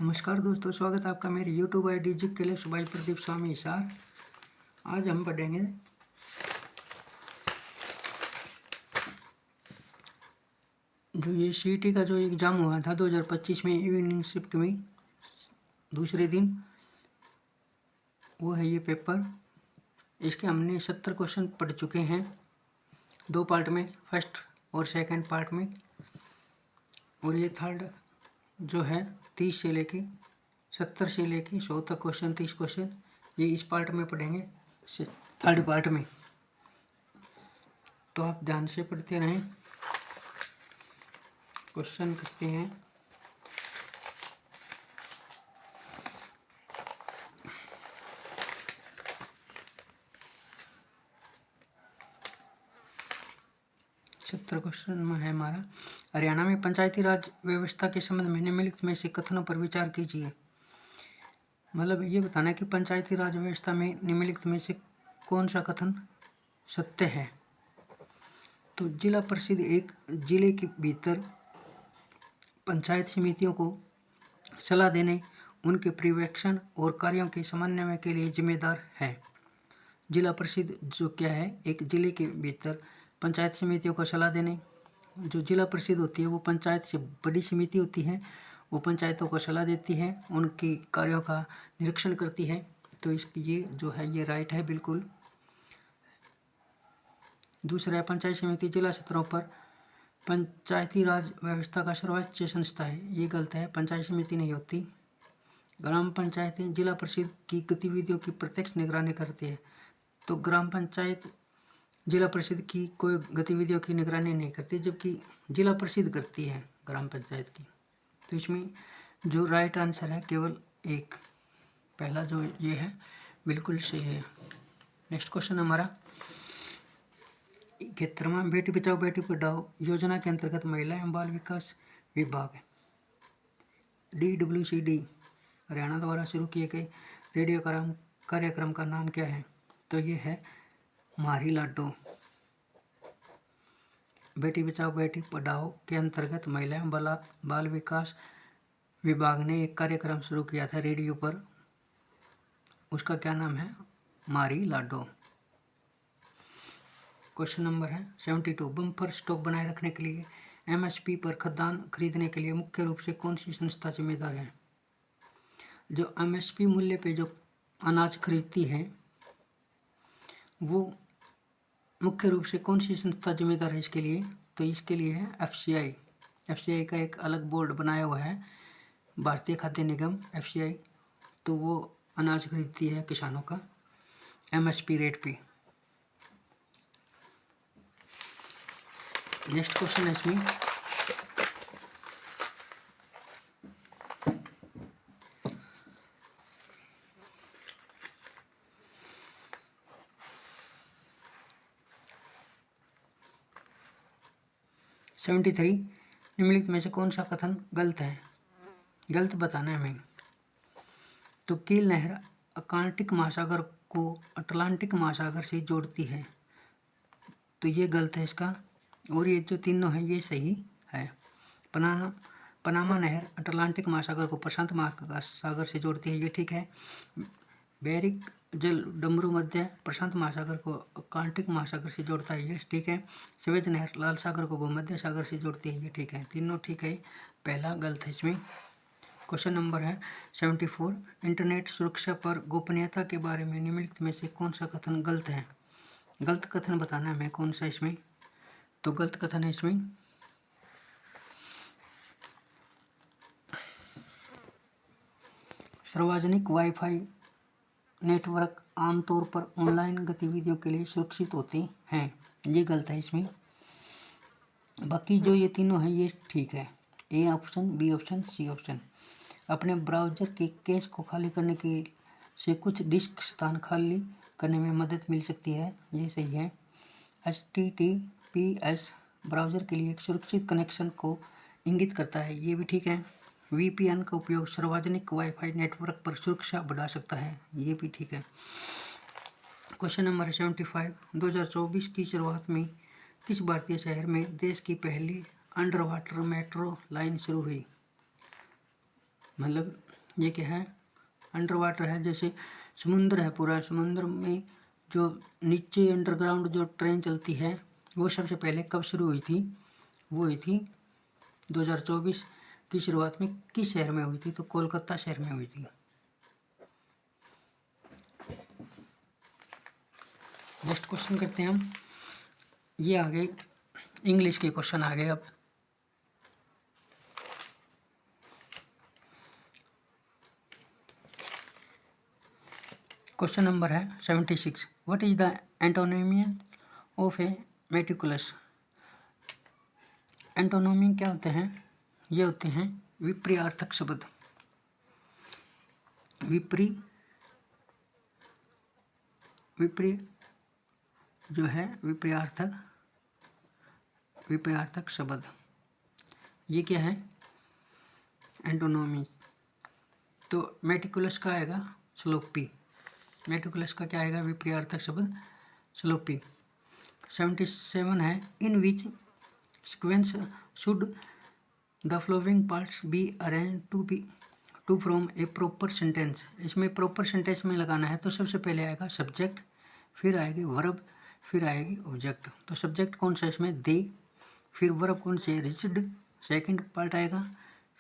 नमस्कार दोस्तों, स्वागत है आपका मेरे YouTube I D G clips by Pradeep Swami Hisar. आज हम पढ़ेंगे जो ये सीईटी का जो एग्ज़ाम हुआ था 2025 में इवनिंग शिफ्ट में दूसरे दिन, वो है ये पेपर। इसके हमने 70 क्वेश्चन पढ़ चुके हैं, 2 पार्ट में, फर्स्ट और सेकंड पार्ट में। और ये थर्ड जो है 30 से लेके 70 से लेके 100 तक क्वेश्चन, 30 क्वेश्चन ये इस पार्ट में पढ़ेंगे, थर्ड पार्ट में। तो आप ध्यान से पढ़ते रहें। क्वेश्चन करते हैं। सत्तर क्वेश्चन में है हमारा, हरियाणा में पंचायती राज व्यवस्था के संबंध में निम्नलिखित में से कथनों पर विचार कीजिए। मतलब ये बताना है कि पंचायती राज व्यवस्था में निम्नलिखित में से कौन सा कथन सत्य है। तो जिला परिषद एक जिले के भीतर पंचायत समितियों को सलाह देने, उनके पर्यवेक्षण और कार्यों के समन्वय के लिए जिम्मेदार है। जिला परिषद जो क्या है, एक जिले के भीतर पंचायत समितियों को सलाह देने। जो जिला परिषद होती है वो पंचायत से बड़ी समिति होती है, वो पंचायतों को सलाह देती है, उनकी कार्यों का निरीक्षण करती है। तो ये जो है ये राइट है बिल्कुल। दूसरा है, पंचायत समिति जिला स्तरों पर पंचायती राज व्यवस्था का सर्वोच्च संस्था है। ये गलत है, पंचायत समिति नहीं होती। ग्राम पंचायतें जिला परिषद की गतिविधियों की प्रत्यक्ष निगरानी करती है। तो ग्राम पंचायत जिला परिषद की कोई गतिविधियों की निगरानी नहीं करती, जबकि जिला परिषद करती है ग्राम पंचायत की। तो इसमें जो राइट आंसर है केवल एक, पहला जो ये है बिल्कुल सही है। नेक्स्ट क्वेश्चन हमारा 71वां, बेटी बचाओ बेटी पढ़ाओ योजना के अंतर्गत महिला एवं बाल विकास विभाग DWCD हरियाणा द्वारा शुरू किए गए रेडियो कार्यक्रम का नाम क्या है। तो ये है मारी लाडो। बेटी बचाओ बेटी पढ़ाओ के अंतर्गत महिला एवं बाल विकास विभाग ने एक कार्यक्रम शुरू किया था रेडियो पर, उसका क्या नाम है, मारी लाडो। क्वेश्चन नंबर है 72, बम्पर स्टॉक बनाए रखने के लिए MSP पर खाद्यान्न खरीदने के लिए मुख्य रूप से कौन सी संस्था जिम्मेदार है। जो MSP मूल्य पे जो अनाज खरीदती है वो मुख्य रूप से कौन सी संस्था जिम्मेदार है इसके लिए। तो इसके लिए है FCI का एक अलग बोर्ड बनाया हुआ है, भारतीय खाद्य निगम FCI। तो वो अनाज खरीदती है किसानों का MSP रेट पे। नेक्स्ट क्वेश्चन है इसमें 73, निम्नलिखित में से कौन सा कथन गलत है, गलत बताना है हमें। तो कील नहर अटलांटिक महासागर को अटलांटिक महासागर से जोड़ती है, तो ये गलत है इसका। और ये जो तीनों है ये सही है। पनामा नहर अटलांटिक महासागर को प्रशांत महासागर से जोड़ती है, ये ठीक है। बेरिक जल डमरू मध्य प्रशांत महासागर को अटलांटिक महासागर से जोड़ता है, ये ठीक है। स्वेज नहर लाल सागर को भूमध्य सागर से जोड़ती है, ये ठीक है। तीनों ठीक है, पहला गलत है इसमें। क्वेश्चन नंबर है 74, इंटरनेट सुरक्षा पर गोपनीयता के बारे में निम्नलिखित में से कौन सा कथन गलत है। गलत कथन बताना है हमें कौन सा इसमें। तो गलत कथन है इसमें सार्वजनिक वाईफाई नेटवर्क आमतौर पर ऑनलाइन गतिविधियों के लिए सुरक्षित होते हैं, ये गलत है इसमें। बाकी जो ये तीनों हैं ये ठीक है, A option, B option, C option. अपने ब्राउज़र के कैश को खाली करने के से कुछ डिस्क स्थान खाली करने में मदद मिल सकती है, ये सही है। HTTPS ब्राउज़र के लिए एक सुरक्षित कनेक्शन को इंगित करता है, ये भी ठीक है। VPN का उपयोग सार्वजनिक वाईफाई नेटवर्क पर सुरक्षा बढ़ा सकता है, ये भी ठीक है। क्वेश्चन नंबर 75, 2024 की शुरुआत में किस भारतीय शहर में देश की पहली अंडर वाटर मेट्रो लाइन शुरू हुई। मतलब ये क्या है, अंडर वाटर है, जैसे समुद्र है पूरा, समुद्र में जो नीचे अंडरग्राउंड जो ट्रेन चलती है वो सबसे पहले कब शुरू हुई थी, वो हुई थी 2024 की शुरुआत में किस शहर में हुई थी, तो कोलकाता शहर में हुई थी। नेक्स्ट क्वेश्चन करते हैं हम, ये आगे इंग्लिश के क्वेश्चन आ गए। अब क्वेश्चन नंबर है 76, what is the antonym of a meticulous. Antonymy क्या होते हैं, ये होते हैं विपरीतार्थक शब्द। विपरी जो है विपरीतार्थक शब्द, ये क्या है एंटोनोमी। तो मेटिकुलस का आएगा स्लोपी, मेटिकुलस का क्या आएगा विपरीतार्थक शब्द स्लोपी। 77 है, in which sequence should the following parts be arrange to from a proper sentence. इसमें प्रॉपर सेंटेंस में लगाना है तो सबसे पहले आएगा सब्जेक्ट, फिर आएगी वर्ब, फिर आएगी ऑब्जेक्ट। तो सब्जेक्ट कौन सा इसमें दे, फिर वर्ब कौन से रिच्ड, सेकंड पार्ट आएगा,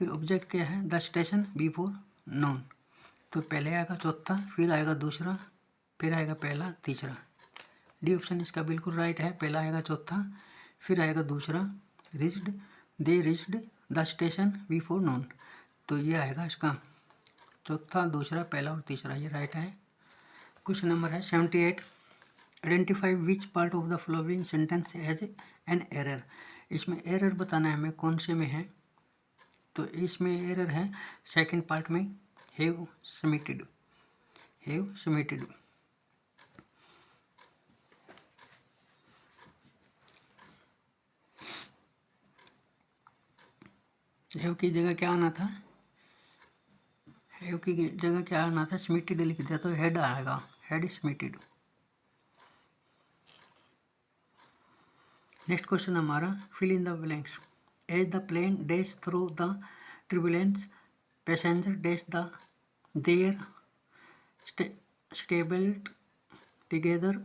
फिर ऑब्जेक्ट क्या है द स्टेशन बिफोर नॉन। तो पहले आएगा चौथा, फिर आएगा दूसरा, फिर आएगा पहला, तीसरा। डी ऑप्शन इसका बिल्कुल राइट है, पहला आएगा चौथा, फिर आएगा दूसरा reached, they reached the station before noon. तो ये आएगा इसका चौथा, दूसरा, पहला और तीसरा, ये राइट है। क्वेश्चन नंबर है 78, identify which part of the following sentence has an error. इसमें एरर बताना है हमें कौन से में है, तो इसमें एरर है सेकंड पार्ट में, हैव सबमिटेड। हैव की जगह क्या आना था, हैव की जगह क्या आना था, सबमिटेड लिख दिया तो हेड आएगा, हेड सबमिटेड। नेक्स्ट क्वेश्चन हमारा fill in the blanks. As the plane dash through the turbulence passenger dash the there stumbled together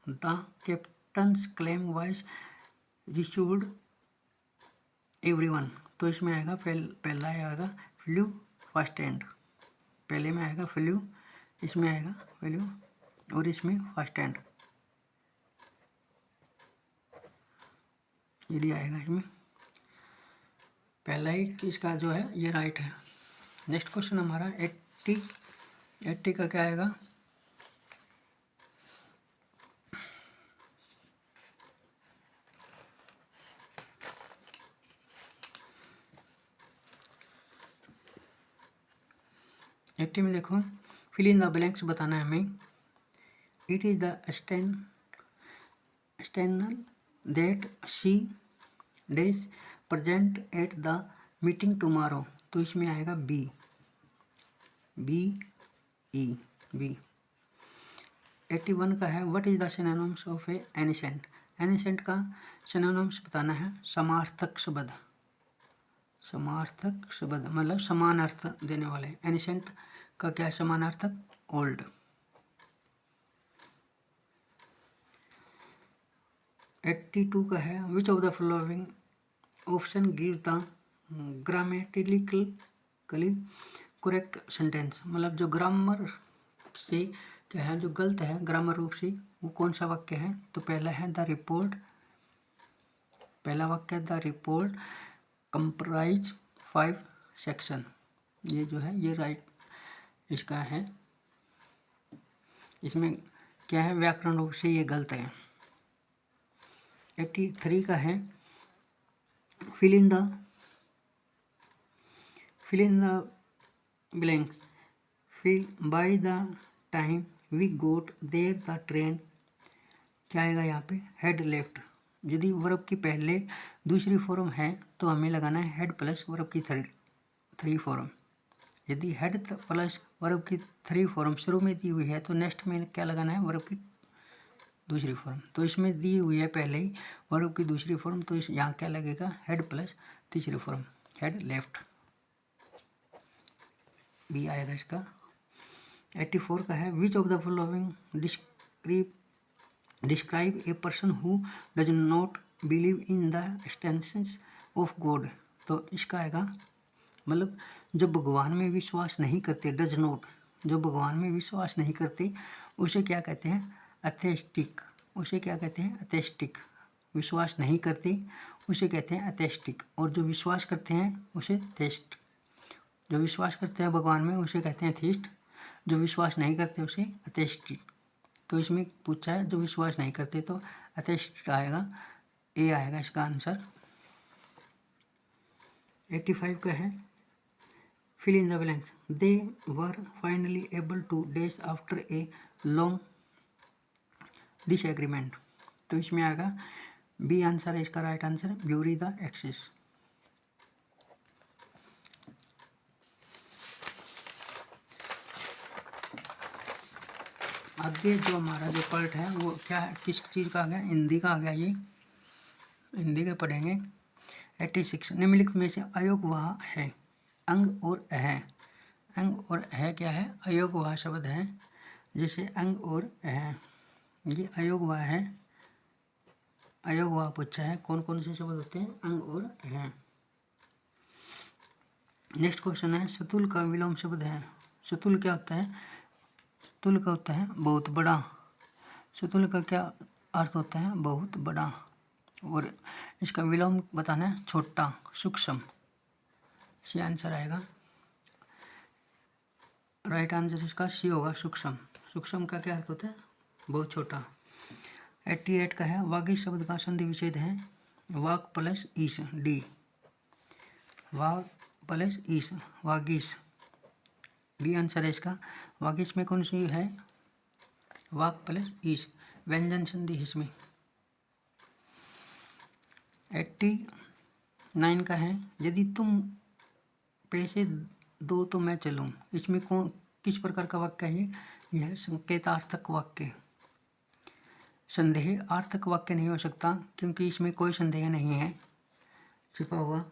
the captain's calm voice reassured everyone. तो इसमें आएगा पहला आएगा फ्लू फर्स्ट एंड, पहले में आएगा फ्लू, इसमें आएगा फ्लू और इसमें फर्स्ट एंड, ये आएगा इसमें पहला ही इसका जो है ये राइट है। नेक्स्ट क्वेश्चन हमारा 80 का क्या आएगा, एट्टी में देखो फिल इन द ब्लैंक्स बताना है हमें। It is the external that she days present at the meeting tomorrow. तो इसमें आएगा बी ई बी। 81 का है, what is the synonyms of A ancient. Ancient का सिनोनिम्स बताना है समार्थक शब्द, समार्थक शब्द मतलब समान अर्थ देने वाले। एनिसेंट का क्या है समानार्थक, ओल्ड। 82 का है, which of the following option give the grammatically correct sentence. मतलब जो ग्रामर से क्या है जो गलत है ग्रामर रूप से, वो कौन सा वाक्य है, तो पहला है द रिपोर्ट, पहला वाक्य द रिपोर्ट कंप्राइज 5 सेक्शन, ये जो है ये राइट इसका है। इसमें क्या है व्याकरण रूप से ये गलत है। 83 का है, fill in the blanks, fill by the time we got there the train, क्या आएगा यहाँ पे हेड लेफ्ट। यदि वर्ब की पहले दूसरी फॉर्म है तो हमें लगाना है हेड प्लस वर्ब की थ्री फॉर्म। यदि हेड प्लस वर्ब की 3 फॉर्म शुरू में दी हुई है तो नेक्स्ट में क्या लगाना है वर्ब की दूसरी फॉर्म। तो इसमें दी हुई है पहले ही वर्ब की दूसरी फॉर्म, तो इस यहाँ क्या लगेगा हेड प्लस तीसरी फॉर्म, हेड लेफ्ट। बी आएगा इसका। 84 का है which of the following describe a person who does not believe in the existence of God. तो इसका आएगा मतलब जो भगवान में विश्वास नहीं करते, डज नॉट, जो भगवान में विश्वास नहीं करते उसे क्या कहते हैं? एथेस्टिक। उसे क्या कहते हैं? एथेस्टिक। विश्वास नहीं करते उसे कहते हैं एथेस्टिक, और जो विश्वास करते हैं उसे थेस्ट। जो विश्वास करते हैं भगवान में उसे कहते हैं थीस्ट, जो विश्वास नहीं करते उसे एथेस्टिक। तो इसमें पूछा है जो विश्वास नहीं करते तो एथेस्ट आएगा, ए आएगा इसका आंसर। 85 का है fill in the blanks. They were finally able to days after a long disagreement. तो इसमें आएगा बी आंसर है इसका right answer, bury the axes. आगे जो हमारा जो पार्ट है वो क्या है, किस चीज़ का आ गया? हिंदी का आ गया। ये हिंदी के पढ़ेंगे। 86 निम्नलिखित में से अयोगवाह है अंग और अह। अंग और अह क्या है? अयोगवाह शब्द है। जैसे अंग और अह, ये अयोगवाह है। अयोगवाह पूछा है कौन कौन से शब्द होते हैं? अंग और अह। नेक्स्ट क्वेश्चन है सतुल का विलोम शब्द है। सतुल क्या होता है? सतुल का होता है बहुत बड़ा। सतुल का क्या अर्थ होता है? बहुत बड़ा। और इसका विलोम बताना है छोटा, सूक्ष्म। सी आंसर आएगा। राइट आंसर इसका सी होगा, सूक्ष्म। सूक्ष्म का क्या अर्थ होता है? बहुत छोटा। 88 का है वागीश शब्द का संधि विच्छेद है वाक प्लस ईश, डी। वाक प्लस ईश, वागीश, डी आंसर है इसका। वागीश में कौन सी है? वाक प्लस ईश, व्यंजन संधि है इसमें। 89 का है यदि तुम पैसे दो तो मैं चलूं। इसमें कौन किस प्रकार का वाक्य है? यह संकेतार्थक वाक्य। संदेहार्थक वाक्य नहीं हो सकता क्योंकि इसमें कोई संदेह नहीं है छिपा हुआ,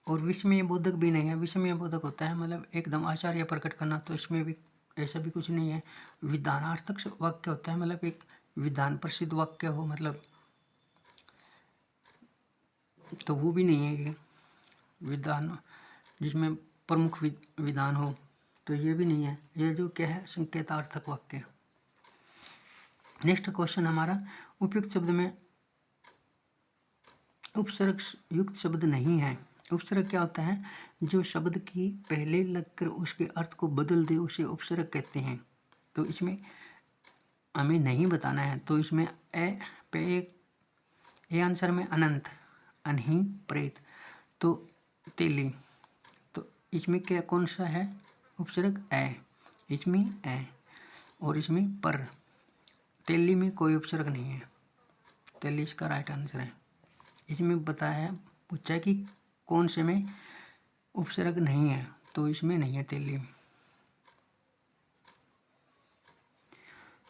और विस्मय बोधक भी नहीं है। विस्मय बोधक होता है मतलब एकदम आश्चर्य प्रकट करना, तो इसमें भी ऐसा भी कुछ नहीं है। विधानार्थक वाक्य होता है मतलब एक विधान प्रसिद्ध वाक्य हो मतलब, तो वो भी नहीं है ये विधान जिसमें प्रमुख विधान हो, तो ये भी नहीं है। ये जो क्या है? संकेतार्थक वाक्य। नेक्स्ट क्वेश्चन हमारा उपयुक्त शब्द में उपसर्ग युक्त शब्द नहीं है। उपसर्ग क्या होता है? जो शब्द की पहले लगकर उसके अर्थ को बदल दे उसे उपसर्ग कहते हैं। तो इसमें हमें नहीं बताना है, तो इसमें ए आंसर में अनंत, अनही, प्रेत, तो तेली। तो इसमें क्या कौन सा है उपसर्ग? ए। इसमें ए और इसमें पर। तेली में कोई उपसर्ग नहीं है, तेली इसका राइट आंसर है। इसमें बताया है, पूछा है कि कौन से में उपसर्ग नहीं है, तो इसमें नहीं है तेली में।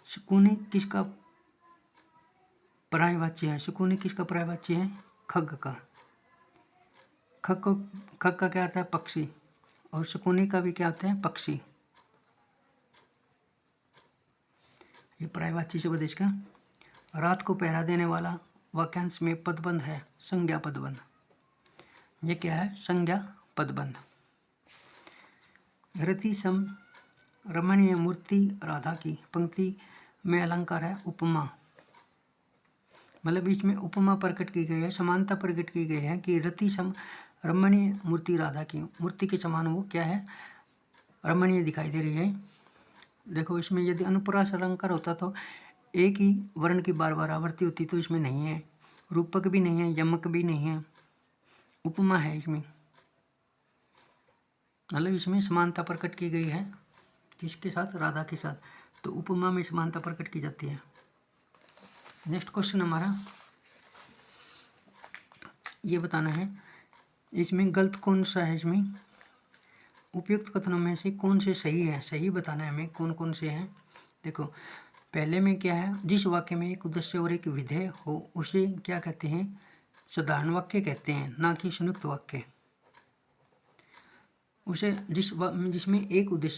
शकुनी किसका पर्यायवाची है? शकुनी किसका पर्यायवाची है? खग का। खग का क्या आता है? पक्षी। और शकुनी का भी क्या आता है? पक्षी। ये पर्यायवाची शब्द इसका। रात को पहरा देने वाला वाक्यांश में पदबंध है संज्ञा पदबंध। ये क्या है? संज्ञा पदबंध। रति सम रमणीय मूर्ति राधा की पंक्ति में अलंकार है उपमा। मतलब इसमें उपमा प्रकट की गई है, समानता प्रकट की गई है कि रति सम रमणीय मूर्ति राधा की, मूर्ति के समान वो क्या है? रमणीय दिखाई दे रही है। देखो इसमें यदि अनुप्रास अलंकार होता तो एक ही वर्ण की बार बार आवृत्ति होती, तो इसमें नहीं है। रूपक भी नहीं है, यमक भी नहीं है, उपमा है इसमें। मतलब इसमें समानता प्रकट की गई है किसके साथ? राधा के साथ। तो उपमा में समानता प्रकट की जाती है। नेक्स्ट क्वेश्चन हमारा ये बताना है इसमें गलत कौन सा है। इसमें उपयुक्त कथनों में से कौन से सही है? सही बताना है हमें कौन कौन से हैं। देखो पहले में क्या है? जिस वाक्य में एक उद्देश्य और एक विधेय हो उसे क्या कहते हैं? साधारण वाक्य कहते हैं, ना कि संयुक्त वाक्य। उसे जिसमें एक उद्देश्य